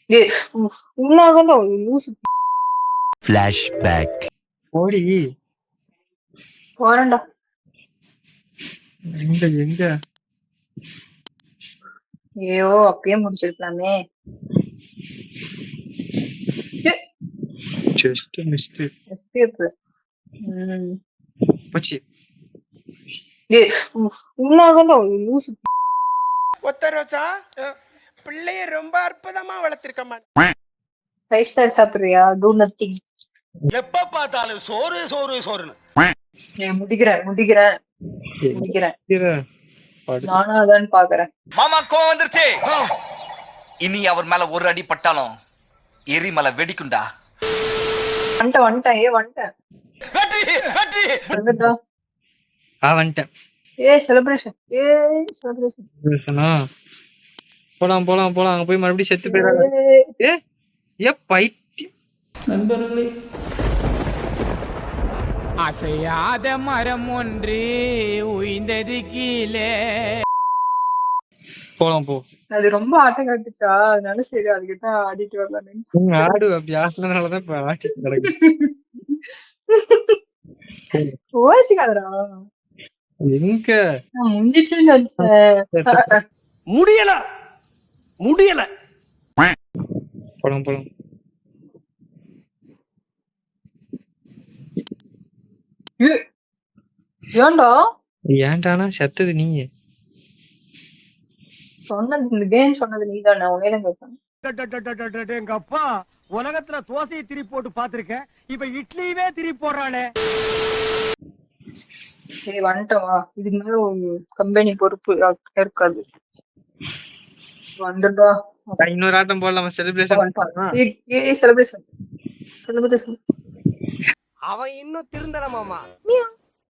ஏய் உன்னாகதான் ஒரு லூசு. Flashback. ஓடி போறேன்டா. எங்க எங்க ஐயோ அப்பயே முடிச்சிருக்கலாமே. Just mist escape. ம். போச்சு. ஏய் உன்னாகதான் ஒரு லூசு. ஒத்த ரோசா பிள்ளைய ரொம்ப அற்புதமா வளர்த்திருக்கம்மா. 5 ஸ்டார் சாப்பிடுறியா? Do nothing. எப்ப பார்த்தாலும் சோறு சோறு சோறுன்னு. முடிக்கிறேன். நானும் அதான் பாக்குறேன். மாமா கோவம் வந்துருச்சு. இனி அவர் மேல ஒரு அடி பட்டாலும் எரிமலை வெடிக்குண்டா. வந்துட்டேன். வந்துட்டா. வந்துட்டேன். செலிப்ரேஷன். போலாம் அங்க போய் மறுபடியும் செத்து போயிடாத. பைத்தியம். நண்பர்களே, அசையாத மரம் ஒன்று உயிர்ந்தது கீழே. போலாம் போ. அது ரொம்ப ஆட்டம் காட்டுச்சா, அதனால சரி அதுக்கிட்ட ஆடிட்டு வரலான்னு. ஆடு அப்படி ஆடுனதுனாலதான் இப்ப ஆட்டிட்டு கிடக்கு. ஓசிக்காதடா. எங்க நான் முடிஞ்சிச்சுன்னு நினைச்சேன். முடியல. போலாம் ஏன்டா ஏன்டானா செத்தது நீ. சொன்னது இந்த கேம் சொன்னது நீதானே, உன்னையில கேட்பேன். எங்க அப்பா உலகத்துல தோசையை திருப்பி போட்டு பாத்திருக்கேன், இப்ப இட்லியுமே திருப்பி போடுறானே. சரி வந்துட்டவா, இதுக்கு மேல ஒரு கம்பெனி பொறுப்பு இருக்காது. வந்துட்டா. இன்னொரு ஆட்டம் போடலாமா? செலிப்ரேஷன். செலிப்ரேஷன். அவன் இன்னும் திருந்தல மாமா. மியாவ்.